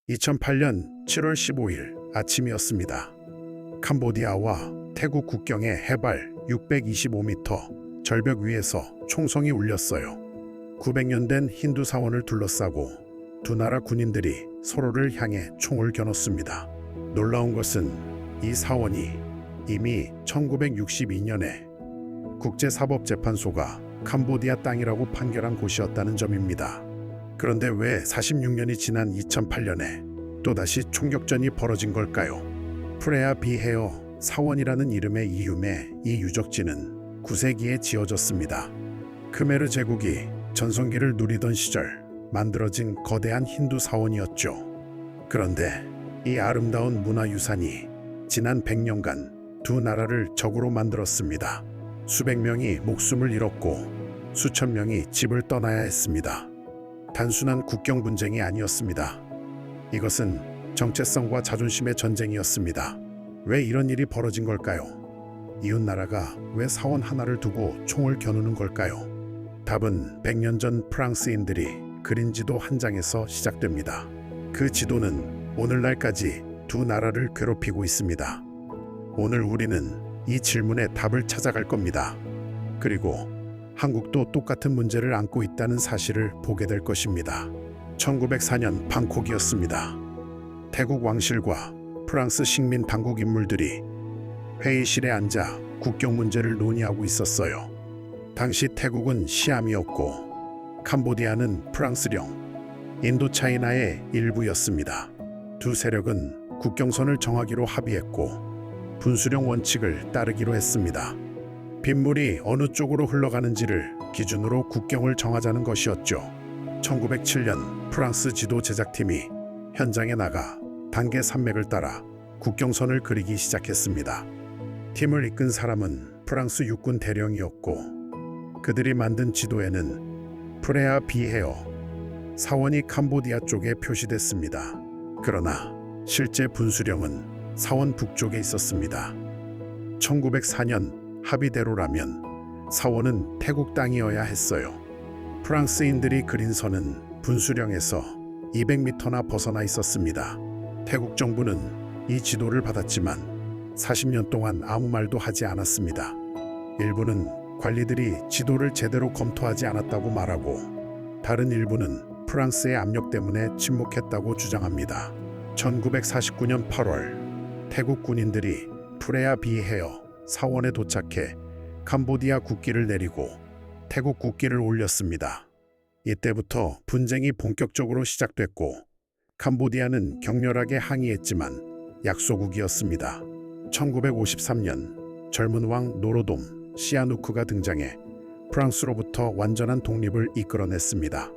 2008년 7월 15일 아침이었습니다. 캄보디아와 태국 국경의 해발 625m 절벽 위에서 총성이 울렸어요. 900년 된 힌두 사원을 둘러싸고 두 나라 군인들이 서로를 향해 총을 겨눴습니다. 놀라운 것은 이 사원이 이미 1962년에 국제사법재판소가 캄보디아 땅이라고 판결한 곳이었다는 점입니다. 그런데 왜 46년이 지난 2008년에 또다시 총격전이 벌어진 걸까요? 프레아 비헤어 사원이라는 이름의 이유에 이 유적지는 9세기에 지어졌습니다. 크메르 제국이 전성기를 누리던 시절 만들어진 거대한 힌두 사원이었죠. 그런데 이 아름다운 문화유산이 지난 100년간 두 나라를 적으로 만들었습니다. 수백 명이 목숨을 잃었고 수천 명이 집을 떠나야 했습니다. 단순한 국경 분쟁이 아니었습니다. 이것은 정체성과 자존심의 전쟁이었습니다. 왜 이런 일이 벌어진 걸까요? 이웃 나라가 왜 사원 하나를 두고 총을 겨누는 걸까요? 답은 100년 전 프랑스인들이 그린 지도 한 장에서 시작됩니다. 그 지도는 오늘날까지 두 나라를 괴롭히고 있습니다. 오늘 우리는 이 질문에 답을 찾아갈 겁니다. 그리고 한국도 똑같은 문제를 안고 있다는 사실을 보게 될 것입니다. 1904년 방콕이었습니다. 태국 왕실과 프랑스 식민 당국 인물들이 회의실에 앉아 국경 문제를 논의하고 있었어요. 당시 태국은 시암이었고 캄보디아는 프랑스령, 인도차이나의 일부였습니다. 두 세력은 국경선을 정하기로 합의했고 분수령 원칙을 따르기로 했습니다. 빗물이 어느 쪽으로 흘러가는지를 기준으로 국경을 정하자는 것이었죠. 1907년 프랑스 지도 제작팀이 현장에 나가 단계 산맥을 따라 국경선을 그리기 시작했습니다. 팀을 이끈 사람은 프랑스 육군 대령이었고 그들이 만든 지도에는 프레아 비헤어 사원이 캄보디아 쪽에 표시됐습니다. 그러나 실제 분수령은 사원 북쪽에 있었습니다. 1904년 합의대로라면 사원은 태국 땅이어야 했어요. 프랑스인들이 그린 선은 분수령에서 200m나 벗어나 있었습니다. 태국 정부는 이 지도를 받았지만 40년 동안 아무 말도 하지 않았습니다. 일부는 관리들이 지도를 제대로 검토하지 않았다고 말하고 다른 일부는 프랑스의 압력 때문에 침묵했다고 주장합니다. 1949년 8월 태국 군인들이 프레아 비헤어 사원에 도착해 캄보디아 국기를 내리고 태국 국기를 올렸습니다. 이때부터 분쟁이 본격적으로 시작됐고 캄보디아는 격렬하게 항의했지만 약소국이었습니다. 1953년 젊은 왕 노로돔 시아누크가 등장해 프랑스로부터 완전한 독립을 이끌어냈습니다.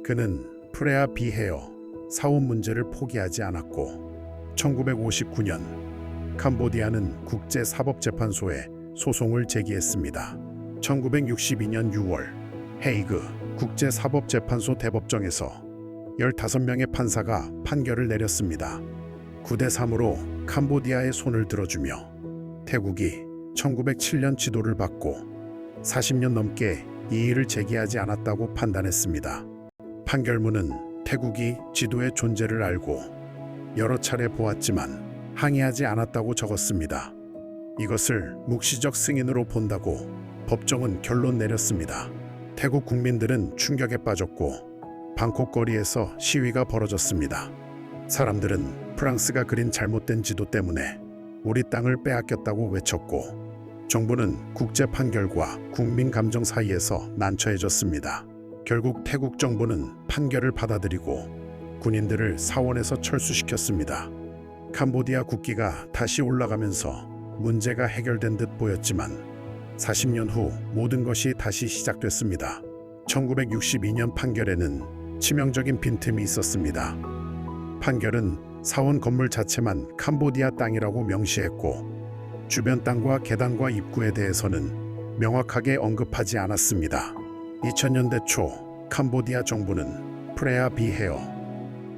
그는 프레아 비헤어 사원 문제를 포기하지 않았고 1959년 캄보디아는 국제사법재판소에 소송을 제기했습니다. 1962년 6월 헤이그 국제사법재판소 대법정에서 15명의 판사가 판결을 내렸습니다. 9대3으로 캄보디아의 손을 들어주며 태국이 1907년 지도를 받고 40년 넘게 이의를 제기하지 않았다고 판단했습니다. 판결문은 태국이 지도의 존재를 알고 여러 차례 보았지만 항의하지 않았다고 적었습니다. 이것을 묵시적 승인으로 본다고 법정은 결론 내렸습니다. 태국 국민들은 충격에 빠졌고 방콕 거리에서 시위가 벌어졌습니다. 사람들은 프랑스가 그린 잘못된 지도 때문에 우리 땅을 빼앗겼다고 외쳤고 정부는 국제 판결과 국민 감정 사이에서 난처해졌습니다. 결국 태국 정부는 판결을 받아들이고 군인들을 사원에서 철수시켰습니다. 캄보디아 국기가 다시 올라가면서 문제가 해결된 듯 보였지만 40년 후 모든 것이 다시 시작됐습니다. 1962년 판결에는 치명적인 빈틈이 있었습니다. 판결은 사원 건물 자체만 캄보디아 땅이라고 명시했고 주변 땅과 계단과 입구에 대해서는 명확하게 언급하지 않았습니다. 2000년대 초 캄보디아 정부는 프레아 비헤어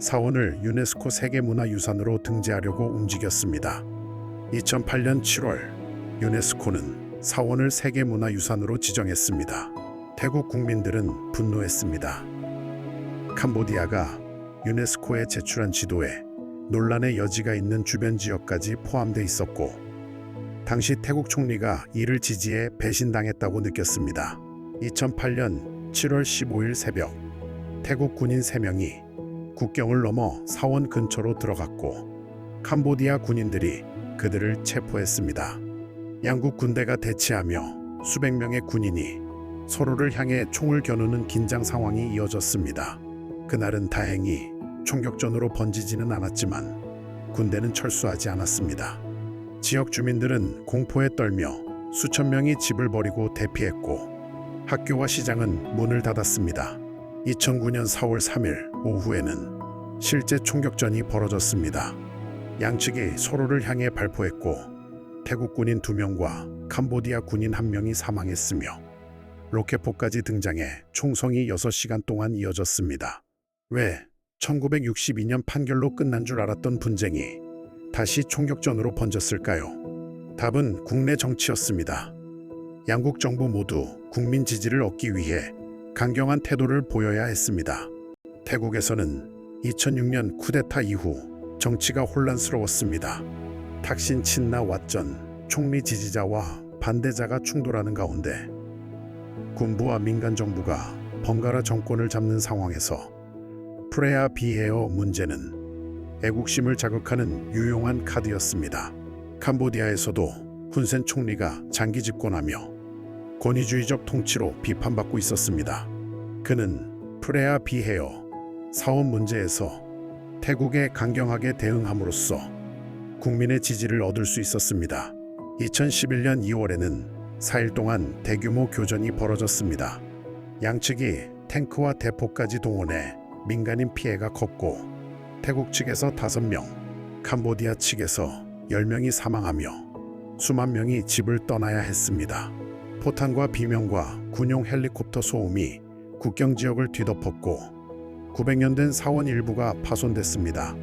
사원을 유네스코 세계문화유산으로 등재하려고 움직였습니다. 2008년 7월 유네스코는 사원을 세계문화유산으로 지정했습니다. 태국 국민들은 분노했습니다. 캄보디아가 유네스코에 제출한 지도에 논란의 여지가 있는 주변 지역까지 포함돼 있었고, 당시 태국 총리가 이를 지지해 배신당했다고 느꼈습니다. 2008년 7월 15일 새벽, 태국 군인 3명이 국경을 넘어 사원 근처로 들어갔고 캄보디아 군인들이 그들을 체포했습니다. 양국 군대가 대치하며 수백 명의 군인이 서로를 향해 총을 겨누는 긴장 상황이 이어졌습니다. 그날은 다행히 총격전으로 번지지는 않았지만 군대는 철수하지 않았습니다. 지역 주민들은 공포에 떨며 수천 명이 집을 버리고 대피했고 학교와 시장은 문을 닫았습니다. 2009년 4월 3일 오후에는 실제 총격전이 벌어졌습니다. 양측이 서로를 향해 발포했고 태국 군인 2명과 캄보디아 군인 1명이 사망했으며 로켓포까지 등장해 총성이 6시간 동안 이어졌습니다. 왜 1962년 판결로 끝난 줄 알았던 분쟁이 다시 총격전으로 번졌을까요? 답은 국내 정치였습니다. 양국 정부 모두 국민 지지를 얻기 위해 강경한 태도를 보여야 했습니다. 태국에서는 2006년 쿠데타 이후 정치가 혼란스러웠습니다. 탁신 친나 왓전 총리 지지자와 반대자가 충돌하는 가운데 군부와 민간 정부가 번갈아 정권을 잡는 상황에서 프레아 비헤어 문제는 애국심을 자극하는 유용한 카드였습니다. 캄보디아에서도 훈센 총리가 장기 집권하며 권위주의적 통치로 비판받고 있었습니다. 그는 프레아 비헤어 사원 문제에서 태국에 강경하게 대응함으로써 국민의 지지를 얻을 수 있었습니다. 2011년 2월에는 4일 동안 대규모 교전이 벌어졌습니다. 양측이 탱크와 대포까지 동원해 민간인 피해가 컸고 태국 측에서 5명, 캄보디아 측에서 10명이 사망하며 수만 명이 집을 떠나야 했습니다. 포탄과 비명과 군용 헬리콥터 소음이 국경 지역을 뒤덮었고 900년 된 사원 일부가 파손됐습니다.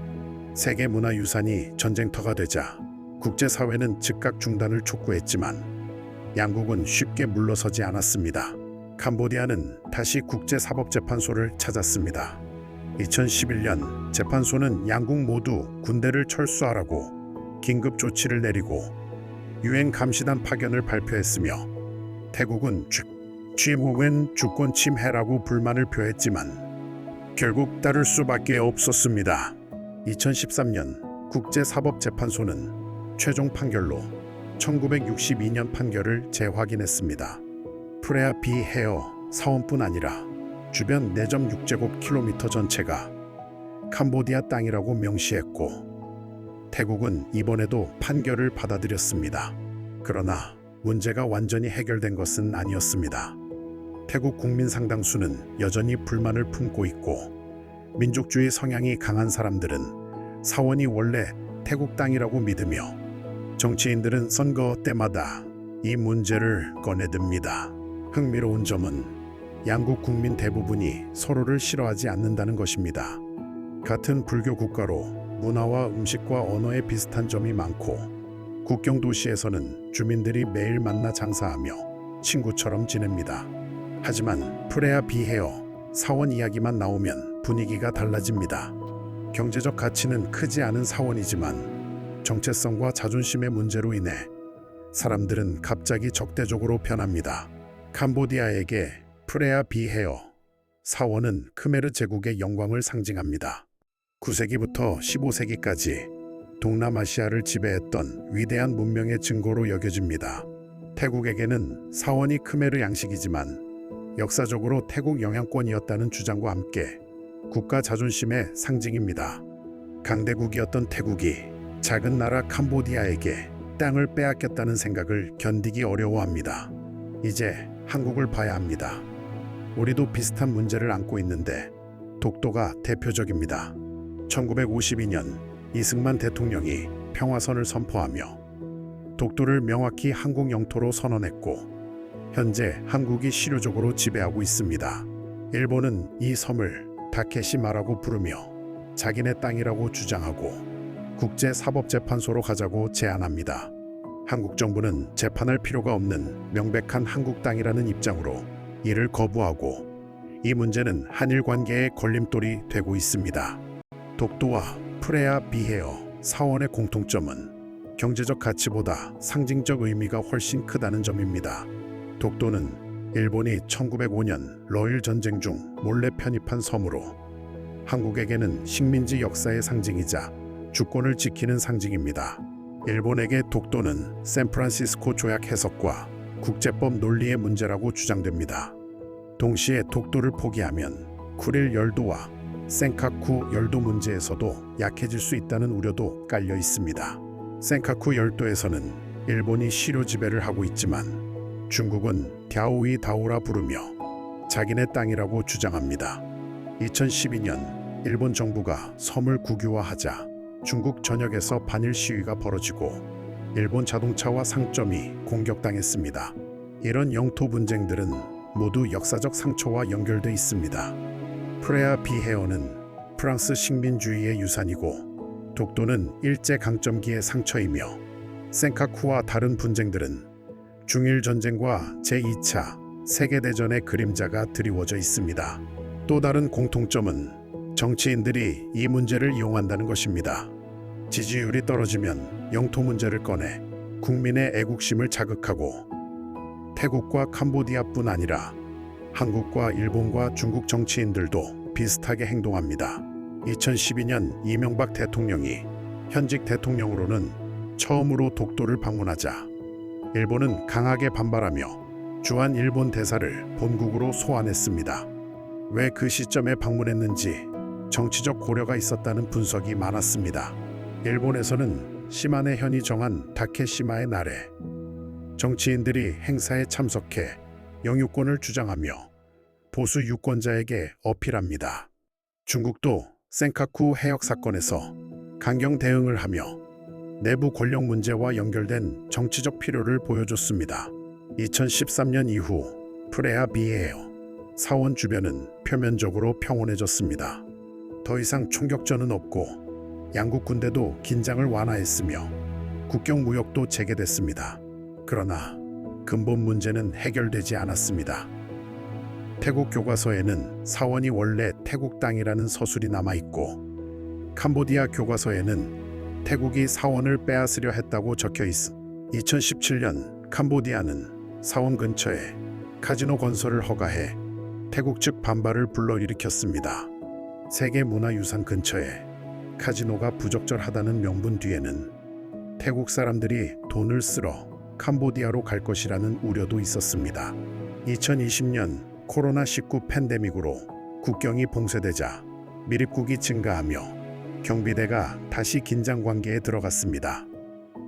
세계문화유산이 전쟁터가 되자 국제사회는 즉각 중단을 촉구했지만 양국은 쉽게 물러서지 않았습니다. 캄보디아는 다시 국제사법재판소를 찾았습니다. 2011년 재판소는 양국 모두 군대를 철수하라고 긴급 조치를 내리고 유엔 감시단 파견을 발표했으며 태국은 취무엔 주권 침해라고 불만을 표했지만 결국 따를 수밖에 없었습니다. 2013년 국제사법재판소는 최종 판결로 1962년 판결을 재확인했습니다. 프레아 비헤어 사원뿐 아니라 주변 4.6제곱킬로미터 전체가 캄보디아 땅이라고 명시했고 태국은 이번에도 판결을 받아들였습니다. 그러나 문제가 완전히 해결된 것은 아니었습니다. 태국 국민 상당수는 여전히 불만을 품고 있고 민족주의 성향이 강한 사람들은 사원이 원래 태국 땅이라고 믿으며 정치인들은 선거 때마다 이 문제를 꺼내듭니다. 흥미로운 점은 양국 국민 대부분이 서로를 싫어하지 않는다는 것입니다. 같은 불교 국가로 문화와 음식과 언어에 비슷한 점이 많고 국경 도시에서는 주민들이 매일 만나 장사하며 친구처럼 지냅니다. 하지만 프레아 비헤어 사원 이야기만 나오면 분위기가 달라집니다. 경제적 가치는 크지 않은 사원이지만 정체성과 자존심의 문제로 인해 사람들은 갑자기 적대적으로 변합니다. 캄보디아에게 프레아 비헤어 사원은 크메르 제국의 영광을 상징합니다. 9세기부터 15세기까지 동남아시아를 지배했던 위대한 문명의 증거로 여겨집니다. 태국에게는 사원이 크메르 양식이지만 역사적으로 태국 영향권이었다는 주장과 함께 국가 자존심의 상징입니다. 강대국이었던 태국이 작은 나라 캄보디아에게 땅을 빼앗겼다는 생각을 견디기 어려워합니다. 이제 한국을 봐야 합니다. 우리도 비슷한 문제를 안고 있는데 독도가 대표적입니다. 1952년 이승만 대통령이 평화선을 선포하며 독도를 명확히 한국 영토로 선언했고 현재 한국이 실효적으로 지배하고 있습니다. 일본은 이 섬을 다케시마라고 부르며 자기네 땅이라고 주장하고 국제사법재판소로 가자고 제안합니다. 한국 정부는 재판할 필요가 없는 명백한 한국 땅이라는 입장으로 이를 거부하고 이 문제는 한일 관계의 걸림돌이 되고 있습니다. 독도와 프레아 비헤어 사원의 공통점은 경제적 가치보다 상징적 의미가 훨씬 크다는 점입니다. 독도는 일본이 1905년 러일 전쟁 중 몰래 편입한 섬으로 한국에게는 식민지 역사의 상징이자 주권을 지키는 상징입니다. 일본에게 독도는 샌프란시스코 조약 해석과 국제법 논리의 문제라고 주장됩니다. 동시에 독도를 포기하면 쿠릴 열도와 센카쿠 열도 문제에서도 약해질 수 있다는 우려도 깔려 있습니다. 센카쿠 열도에서는 일본이 시료 지배를 하고 있지만 중국은 갸오이 다오라 부르며 자기네 땅이라고 주장합니다. 2012년 일본 정부가 섬을 국유화하자 중국 전역에서 반일 시위가 벌어지고 일본 자동차와 상점이 공격당했습니다. 이런 영토 분쟁들은 모두 역사적 상처와 연결돼 있습니다. 프레아 비헤어는 프랑스 식민주의의 유산이고 독도는 일제 강점기의 상처이며 센카쿠와 다른 분쟁들은 중일 전쟁과 제2차 세계대전의 그림자가 드리워져 있습니다. 또 다른 공통점은 정치인들이 이 문제를 이용한다는 것입니다. 지지율이 떨어지면 영토 문제를 꺼내 국민의 애국심을 자극하고 태국과 캄보디아뿐 아니라 한국과 일본과 중국 정치인들도 비슷하게 행동합니다. 2012년 이명박 대통령이 현직 대통령으로는 처음으로 독도를 방문하자 일본은 강하게 반발하며 주한 일본 대사를 본국으로 소환했습니다. 왜 그 시점에 방문했는지 정치적 고려가 있었다는 분석이 많았습니다. 일본에서는 시마네 현이 정한 다케시마의 날에 정치인들이 행사에 참석해 영유권을 주장하며 보수 유권자에게 어필합니다. 중국도 센카쿠 해역 사건에서 강경 대응을 하며 내부 권력 문제와 연결된 정치적 필요를 보여줬습니다. 2013년 이후 프레아 비헤어 사원 주변은 표면적으로 평온해졌습니다. 더 이상 총격전은 없고 양국 군대도 긴장을 완화했으며 국경 무역도 재개됐습니다. 그러나 근본 문제는 해결되지 않았습니다. 태국 교과서에는 사원이 원래 태국 땅이라는 서술이 남아있고 캄보디아 교과서에는 태국이 사원을 빼앗으려 했다고 적혀 있음. 2017년 캄보디아는 사원 근처에 카지노 건설을 허가해 태국 측 반발을 불러일으켰습니다. 세계문화유산 근처에 카지노가 부적절하다는 명분 뒤에는 태국 사람들이 돈을 쓸어 캄보디아로 갈 것이라는 우려도 있었습니다. 2020년 코로나19 팬데믹으로 국경이 봉쇄되자 밀입국이 증가하며 경비대가 다시 긴장 관계에 들어갔습니다.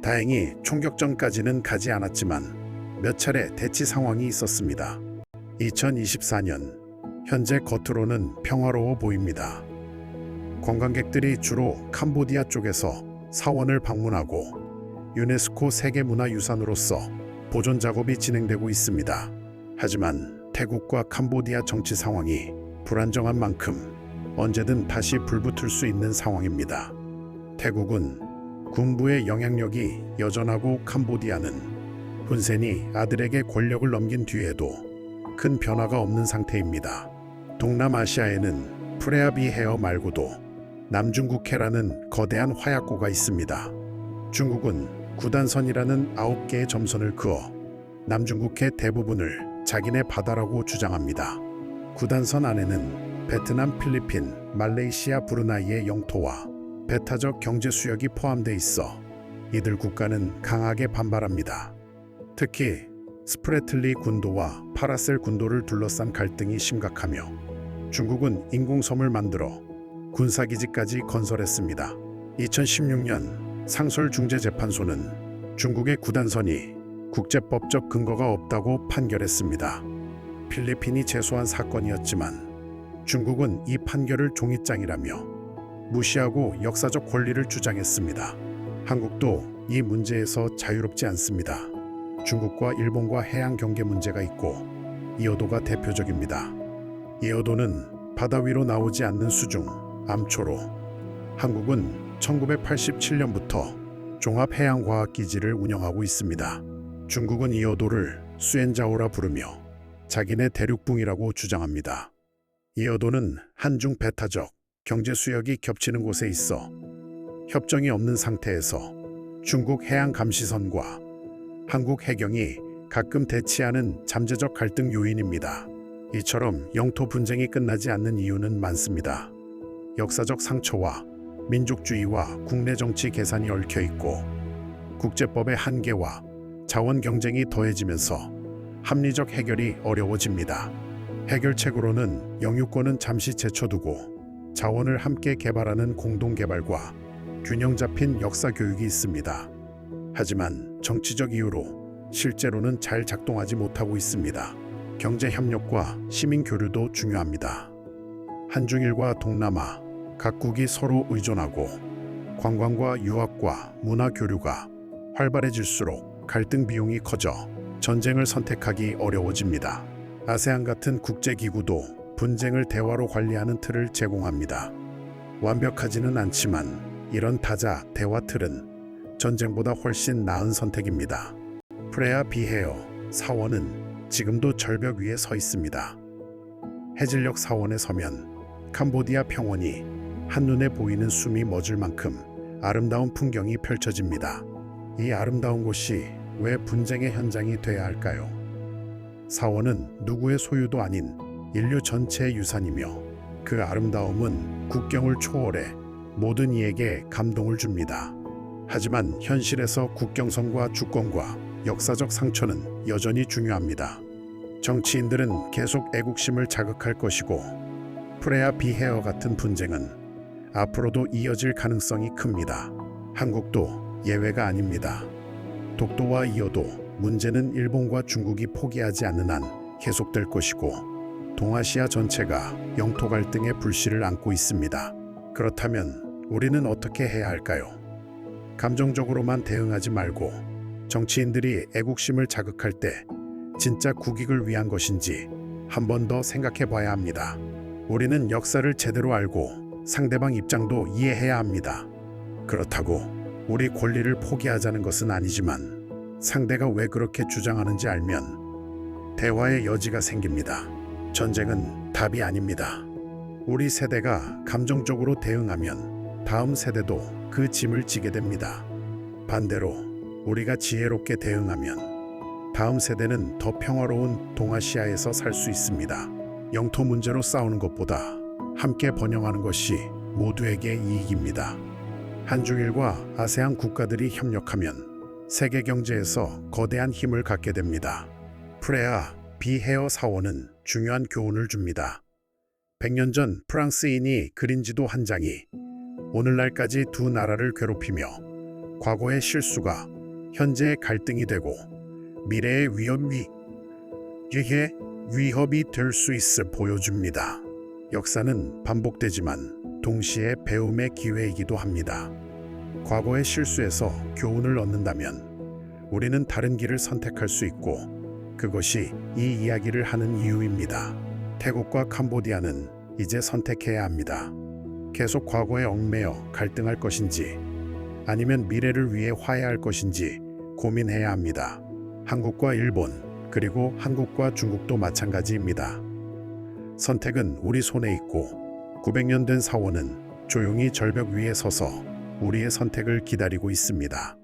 다행히 총격전까지는 가지 않았지만 몇 차례 대치 상황이 있었습니다. 2024년 현재 겉으로는 평화로워 보입니다. 관광객들이 주로 캄보디아 쪽에서 사원을 방문하고 유네스코 세계문화유산으로서 보존 작업이 진행되고 있습니다. 하지만 태국과 캄보디아 정치 상황이 불안정한 만큼 언제든 다시 불붙을 수 있는 상황입니다. 태국은 군부의 영향력이 여전하고 캄보디아는 훈센이 아들에게 권력을 넘긴 뒤에도 큰 변화가 없는 상태입니다. 동남아시아에는 프레아 비헤어 말고도 남중국해라는 거대한 화약고가 있습니다. 중국은 구단선이라는 9개의 점선을 그어 남중국해 대부분을 자기네 바다라고 주장합니다. 구단선 안에는 베트남, 필리핀, 말레이시아, 브루나이의 영토와 배타적 경제 수역이 포함돼 있어 이들 국가는 강하게 반발합니다. 특히 스프레틀리 군도와 파라셀 군도를 둘러싼 갈등이 심각하며 중국은 인공섬을 만들어 군사기지까지 건설했습니다. 2016년 상설중재재판소는 중국의 구단선이 국제법적 근거가 없다고 판결했습니다. 필리핀이 제소한 사건이었지만 중국은 이 판결을 종이장이라며 무시하고 역사적 권리를 주장했습니다. 한국도 이 문제에서 자유롭지 않습니다. 중국과 일본과 해양 경계 문제가 있고 이어도가 대표적입니다. 이어도는 바다 위로 나오지 않는 수중, 암초로 한국은 1987년부터 종합해양과학기지를 운영하고 있습니다. 중국은 이어도를 수엔자오라 부르며 자기네 대륙붕이라고 주장합니다. 이어도는 한중 배타적 경제 수역이 겹치는 곳에 있어 협정이 없는 상태에서 중국 해양 감시선과 한국 해경이 가끔 대치하는 잠재적 갈등 요인입니다. 이처럼 영토 분쟁이 끝나지 않는 이유는 많습니다. 역사적 상처와 민족주의와 국내 정치 계산이 얽혀 있고 국제법의 한계와 자원 경쟁이 더해지면서 합리적 해결이 어려워집니다. 해결책으로는 영유권은 잠시 제쳐두고 자원을 함께 개발하는 공동개발과 균형 잡힌 역사 교육이 있습니다. 하지만 정치적 이유로 실제로는 잘 작동하지 못하고 있습니다. 경제 협력과 시민 교류도 중요합니다. 한중일과 동남아 각국이 서로 의존하고 관광과 유학과 문화 교류가 활발해질수록 갈등 비용이 커져 전쟁을 선택하기 어려워집니다. 아세안 같은 국제기구도 분쟁을 대화로 관리하는 틀을 제공합니다. 완벽하지는 않지만 이런 다자 대화 틀은 전쟁보다 훨씬 나은 선택입니다. 프레아 비헤어 사원은 지금도 절벽 위에 서 있습니다. 해질녘 사원에 서면 캄보디아 평원이 한눈에 보이는 숨이 멎을 만큼 아름다운 풍경이 펼쳐집니다. 이 아름다운 곳이 왜 분쟁의 현장이 돼야 할까요? 사원은 누구의 소유도 아닌 인류 전체의 유산이며 그 아름다움은 국경을 초월해 모든 이에게 감동을 줍니다. 하지만 현실에서 국경선과 주권과 역사적 상처는 여전히 중요합니다. 정치인들은 계속 애국심을 자극할 것이고 프레아 비헤어 같은 분쟁은 앞으로도 이어질 가능성이 큽니다. 한국도 예외가 아닙니다. 독도와 이어도 문제는 일본과 중국이 포기하지 않는 한 계속될 것이고 동아시아 전체가 영토 갈등의 불씨를 안고 있습니다. 그렇다면 우리는 어떻게 해야 할까요? 감정적으로만 대응하지 말고 정치인들이 애국심을 자극할 때 진짜 국익을 위한 것인지 한 번 더 생각해 봐야 합니다. 우리는 역사를 제대로 알고 상대방 입장도 이해해야 합니다. 그렇다고 우리 권리를 포기하자는 것은 아니지만 상대가 왜 그렇게 주장하는지 알면 대화의 여지가 생깁니다. 전쟁은 답이 아닙니다. 우리 세대가 감정적으로 대응하면 다음 세대도 그 짐을 지게 됩니다. 반대로 우리가 지혜롭게 대응하면 다음 세대는 더 평화로운 동아시아에서 살 수 있습니다. 영토 문제로 싸우는 것보다 함께 번영하는 것이 모두에게 이익입니다. 한중일과 아세안 국가들이 협력하면 세계 경제에서 거대한 힘을 갖게 됩니다. 프레아 비헤어 사원은 중요한 교훈을 줍니다. 100년 전 프랑스인이 그린 지도 한 장이 오늘날까지 두 나라를 괴롭히며 과거의 실수가 현재의 갈등이 되고 미래의 위험이 위협이 될 수 있어 보여줍니다. 역사는 반복되지만 동시에 배움의 기회이기도 합니다. 과거의 실수에서 교훈을 얻는다면 우리는 다른 길을 선택할 수 있고 그것이 이 이야기를 하는 이유입니다. 태국과 캄보디아는 이제 선택해야 합니다. 계속 과거에 얽매여 갈등할 것인지 아니면 미래를 위해 화해할 것인지 고민해야 합니다. 한국과 일본 그리고 한국과 중국도 마찬가지입니다. 선택은 우리 손에 있고 900년 된 사원은 조용히 절벽 위에 서서 우리의 선택을 기다리고 있습니다.